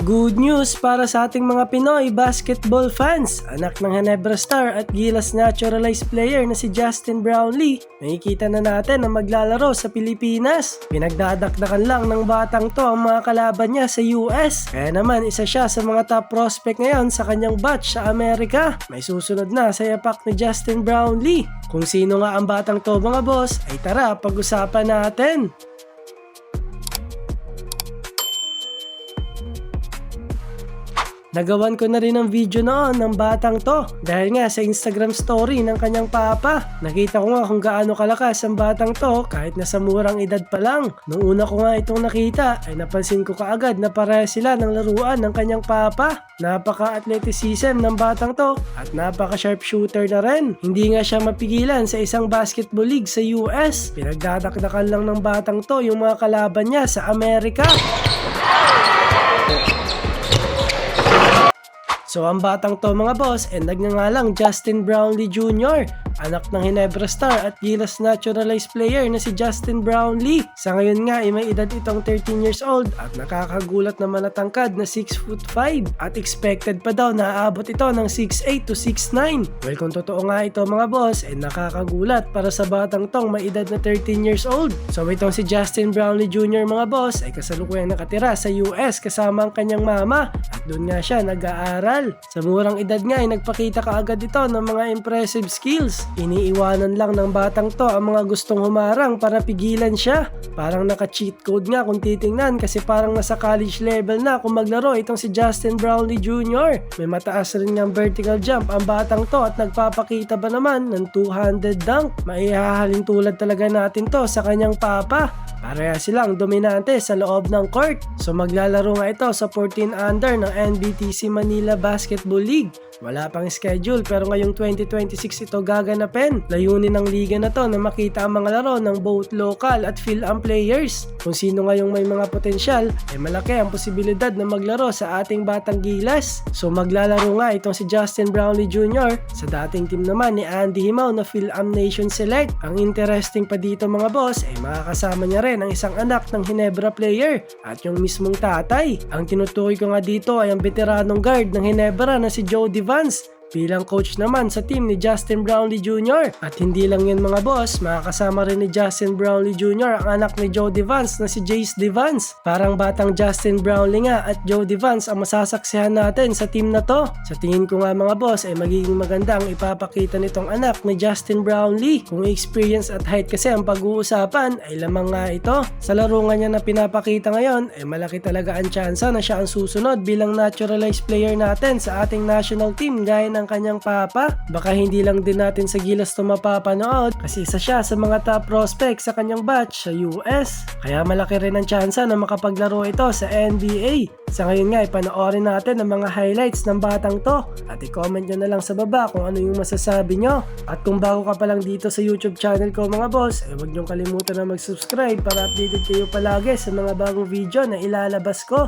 Good news para sa ating mga Pinoy basketball fans. Anak ng Ginebra Star at Gilas naturalized player na si Justin Brownlee, makikita na natin na maglalaro sa Pilipinas. Pinagdadakdakan lang ng batang to ang mga kalaban niya sa US. Kaya naman isa siya sa mga top prospect ngayon sa kanyang batch sa Amerika. May susunod na sa yapak ni Justin Brownlee. Kung sino nga ang batang to mga boss, ay tara pag-usapan natin. Nagawan ko na rin ang video noon ng batang to dahil nga sa Instagram story ng kanyang papa. Nakita ko nga kung gaano kalakas ang batang to kahit nasa murang edad pa lang. Nung una ko nga itong nakita ay napansin ko kaagad na pareha sila ng laruan ng kanyang papa. Napaka-athleticism ng batang to at napaka-sharp shooter na rin. Hindi nga siya mapigilan sa isang basketball league sa US. Pinagdadakdakan lang ng batang to yung mga kalaban niya sa Amerika. So ang batang to mga boss ay nagngangalang Justin Brownlee Jr. Anak ng Ginebra Star at Gilas naturalized player na si Justin Brownlee. Sa ngayon nga ay may edad itong 13 years old at nakakagulat na manatangkad na 6'5" at expected pa daw na aabot ito ng 6'8" to 6'9". Well kung totoo nga ito mga boss ay nakakagulat para sa batang tong may edad na 13 years old. So itong si Justin Brownlee Jr. mga boss ay kasalukuyang nakatira sa US kasama ang kanyang mama at doon nga siya nag-aaral. Sa murang edad nga ay nagpakita kaagad ito ng mga impressive skills. Iniiwanan lang ng batang to ang mga gustong humarang para pigilan siya. Parang naka-cheat code nga kung titingnan kasi parang nasa college level na kung maglaro itong si Justin Brownlee Jr. May mataas rin niyang vertical jump ang batang to at nagpapakita ba naman ng 200 dunk. Maihahalin tulad talaga natin to sa kanyang papa. Pareha silang dominante sa loob ng court. So maglalaro nga ito sa 14 under ng NBTC Manila Basketball League. Wala pang schedule pero ngayong 2026 ito gaganapin. Layunin ng liga na to na makita ang mga laro ng both local at Phil-Am players. Kung sino ngayong may mga potensyal ay malaki ang posibilidad na maglaro sa ating batang Gilas. So maglalaro nga itong si Justin Brownlee Jr. sa dating team naman ni Andy Himaw na Phil-Am Nation Select. Ang interesting pa dito mga boss ay makakasama niya rin ang isang anak ng Ginebra player at yung mismong tatay. Ang tinutukoy ko nga dito ay ang veteranong guard ng Ginebra na si Jody Vance bilang coach naman sa team ni Justin Brownlee Jr. At hindi lang yun mga boss, makakasama rin ni Justin Brownlee Jr. ang anak ni Jody Vance na si Jace DeVance. Parang batang Justin Brownlee nga at Jody Vance ang masasaksihan natin sa team na to. Sa tingin ko nga mga boss ay magiging maganda ang ipapakita nitong anak ni Justin Brownlee. Kung experience at height kasi ang pag-uusapan ay lamang nga ito. Sa laro nga niya na pinapakita ngayon ay malaki talaga ang tsansa na siya ang susunod bilang naturalized player natin sa ating national team gaya ng kanyang papa. Baka hindi lang din natin sa Gilas to mapapanood kasi isa siya sa mga top prospect sa kanyang batch sa US. Kaya malaki rin ang tsansa na makapaglaro ito sa NBA. Sa ngayon nga ipanoorin natin ang mga highlights ng batang to at i-comment nyo na lang sa baba kung ano yung masasabi nyo. At kung bago ka pa lang dito sa YouTube channel ko mga boss, ay huwag nyo kalimutan na mag-subscribe para updated kayo palagi sa mga bagong video na ilalabas ko.